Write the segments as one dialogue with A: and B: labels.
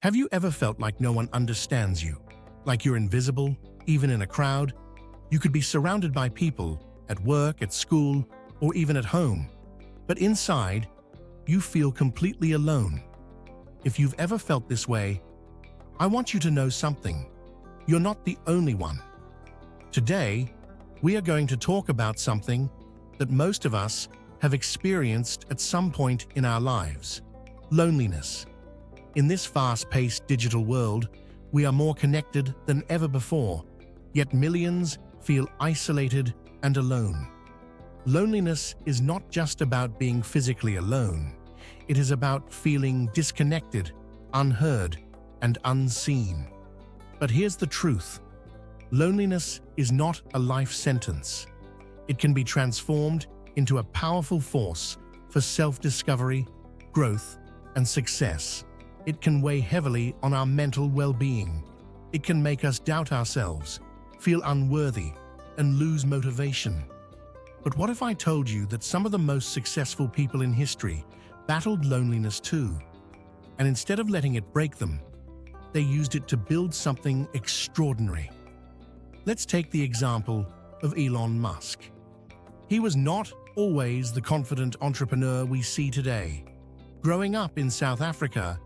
A: Have you ever felt like no one understands you? Like you're invisible, even in a crowd? You could be surrounded by people, at work, at school, or even at home. But inside, you feel completely alone. If you've ever felt this way, I want you to know something. You're not the only one. Today, we are going to talk about something that most of us have experienced at some point in our lives: loneliness. In this fast-paced digital world, we are more connected than ever before, yet millions feel isolated and alone. Loneliness is not just about being physically alone. It is about feeling disconnected, unheard, and unseen. But here's the truth. Loneliness is not a life sentence. It can be transformed into a powerful force for self-discovery, growth, and success. It can weigh heavily on our mental well-being. It can make us doubt ourselves, feel unworthy, and lose motivation. But what if I told you that some of the most successful people in history battled loneliness too? And instead of letting it break them, they used it to build something extraordinary. Let's take the example of Elon Musk. He was not always the confident entrepreneur we see today. Growing up in South Africa,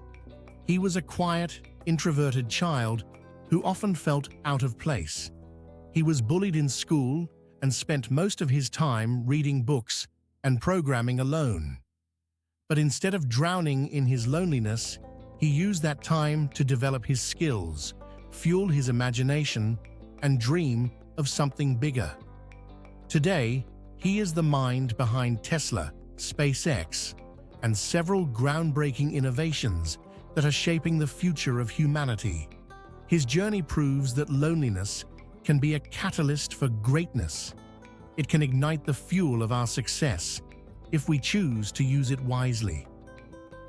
A: he was a quiet, introverted child who often felt out of place. He was bullied in school and spent most of his time reading books and programming alone. But instead of drowning in his loneliness, he used that time to develop his skills, fuel his imagination, and dream of something bigger. Today, he is the mind behind Tesla, SpaceX, and several groundbreaking innovations that are shaping the future of humanity. His journey proves that loneliness can be a catalyst for greatness. It can ignite the fuel of our success if we choose to use it wisely.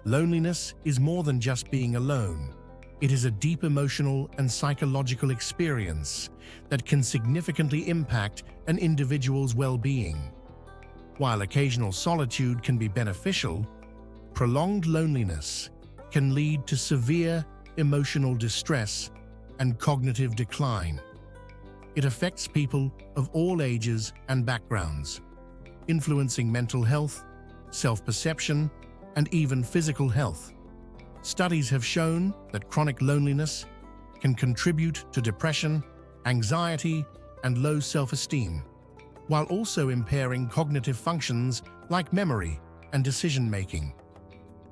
A: Loneliness is more than just being alone. It is a deep emotional and psychological experience that can significantly impact an individual's well-being. While occasional solitude can be beneficial, prolonged loneliness can lead to severe emotional distress and cognitive decline. It affects people of all ages and backgrounds, influencing mental health, self-perception, and even physical health. Studies have shown that chronic loneliness can contribute to depression, anxiety, and low self-esteem, while also impairing cognitive functions like memory and decision-making.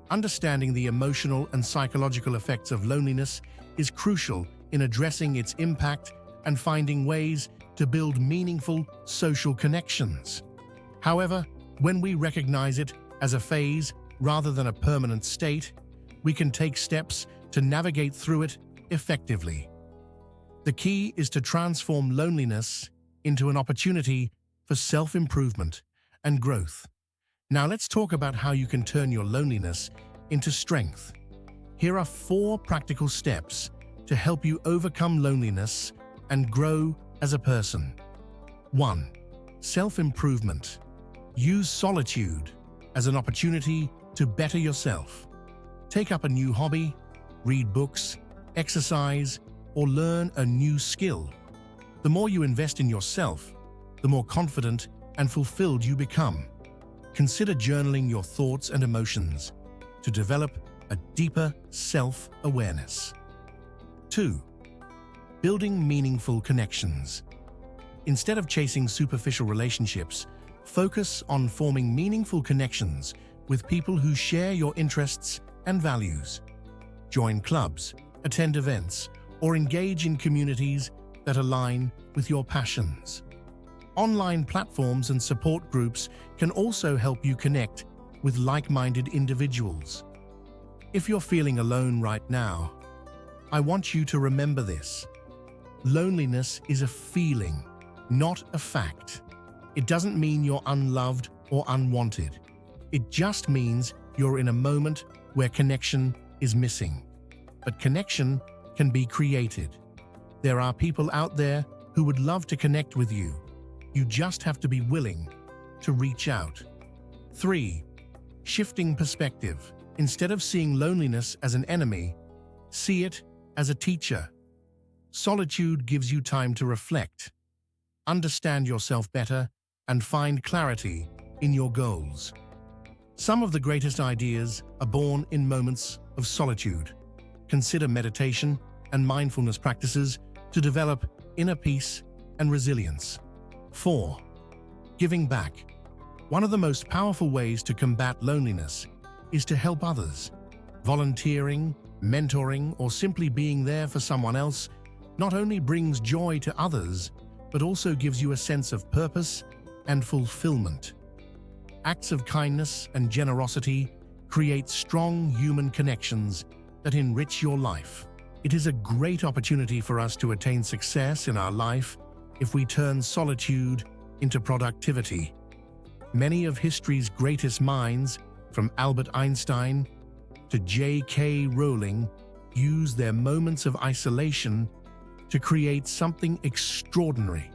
A: Understanding the emotional and psychological effects of loneliness is crucial in addressing its impact and finding ways to build meaningful social connections. However, when we recognize it as a phase rather than a permanent state, we can take steps to navigate through it effectively. The key is to transform loneliness into an opportunity for self-improvement and growth. Now let's talk about how you can turn your loneliness into strength. Here are 4 practical steps to help you overcome loneliness and grow as a person. 1. Self-improvement. Use solitude as an opportunity to better yourself. Take up a new hobby, read books, exercise, or learn a new skill. The more you invest in yourself, the more confident and fulfilled you become. Consider journaling your thoughts and emotions to develop a deeper self-awareness. 2. Building meaningful connections. Instead of chasing superficial relationships, focus on forming meaningful connections with people who share your interests and values. Join clubs, attend events, or engage in communities that align with your passions. Online platforms and support groups can also help you connect with like-minded individuals. If you're feeling alone right now, I want you to remember this. Loneliness is a feeling, not a fact. It doesn't mean you're unloved or unwanted. It just means you're in a moment where connection is missing. But connection can be created. There are people out there who would love to connect with you. You just have to be willing to reach out. 3. Shifting perspective. Instead of seeing loneliness as an enemy, See it as a teacher. Solitude gives you time to reflect, understand yourself better, and find clarity in your goals. Some of the greatest ideas are born in moments of solitude. Consider meditation and mindfulness practices to develop inner peace and resilience. 4. Giving back. One of the most powerful ways to combat loneliness is to help others. Volunteering, mentoring, or simply being there for someone else not only brings joy to others, but also gives you a sense of purpose and fulfillment. Acts of kindness and generosity create strong human connections that enrich your life. It is a great opportunity for us to attain success in our life if we turn solitude into productivity. Many of history's greatest minds, from Albert Einstein to J.K. Rowling, use their moments of isolation to create something extraordinary.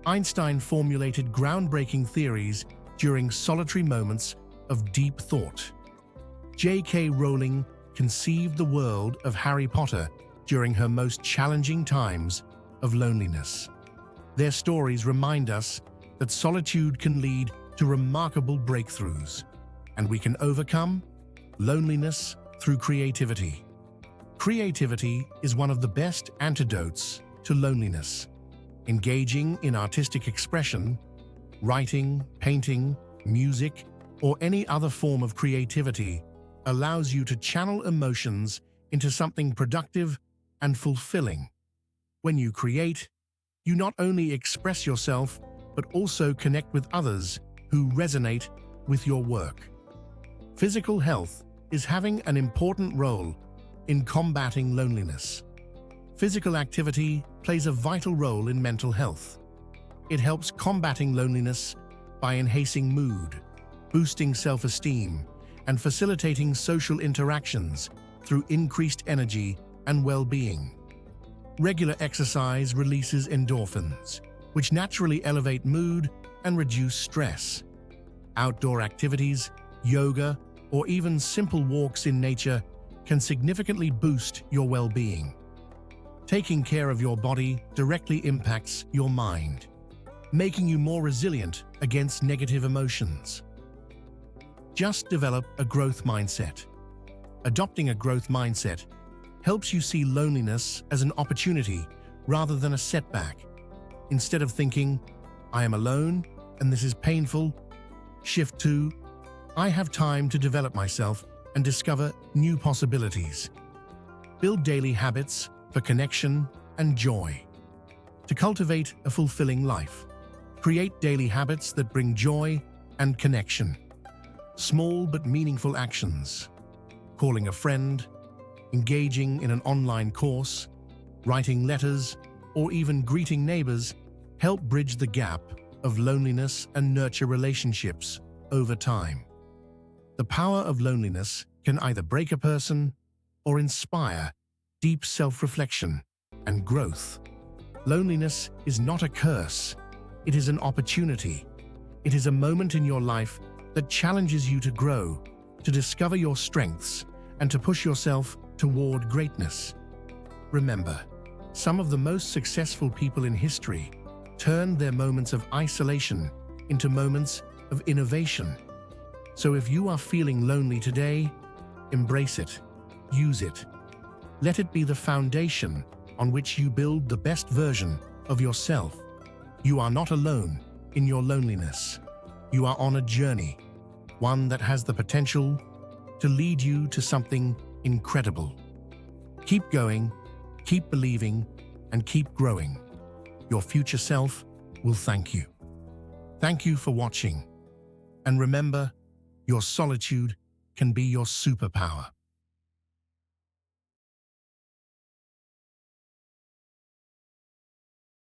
A: Einstein formulated groundbreaking theories during solitary moments of deep thought. J.K. Rowling conceived the world of Harry Potter during her most challenging times of loneliness. Their stories remind us that solitude can lead to remarkable breakthroughs, and we can overcome loneliness through creativity. Creativity is one of the best antidotes to loneliness. Engaging in artistic expression, writing, painting, music, or any other form of creativity allows you to channel emotions into something productive and fulfilling. When you create, you not only express yourself, but also connect with others who resonate with your work. Physical health is having an important role in combating loneliness. Physical activity plays a vital role in mental health. It helps combating loneliness by enhancing mood, boosting self-esteem, and facilitating social interactions through increased energy and well-being. Regular exercise releases endorphins, which naturally elevate mood and reduce stress. Outdoor activities, yoga, or even simple walks in nature can significantly boost your well-being. Taking care of your body directly impacts your mind, making you more resilient against negative emotions. Just develop a growth mindset. Adopting a growth mindset helps you see loneliness as an opportunity rather than a setback. Instead of thinking, "I am alone and this is painful," shift to, "I have time to develop myself and discover new possibilities." Build daily habits for connection and joy. To cultivate a fulfilling life, create daily habits that bring joy and connection. Small but meaningful actions. Calling a friend, engaging in an online course, writing letters, or even greeting neighbors help bridge the gap of loneliness and nurture relationships over time. The power of loneliness can either break a person or inspire deep self-reflection and growth. Loneliness is not a curse, it is an opportunity. It is a moment in your life that challenges you to grow, to discover your strengths, and to push yourself toward greatness. Remember, some of the most successful people in history turned their moments of isolation into moments of innovation. So if you are feeling lonely today, embrace it, use it. Let it be the foundation on which you build the best version of yourself. You are not alone in your loneliness. You are on a journey, one that has the potential to lead you to something incredible. Keep going, keep believing, and keep growing. Your future self will thank you. Thank you for watching. And remember, your solitude can be your superpower.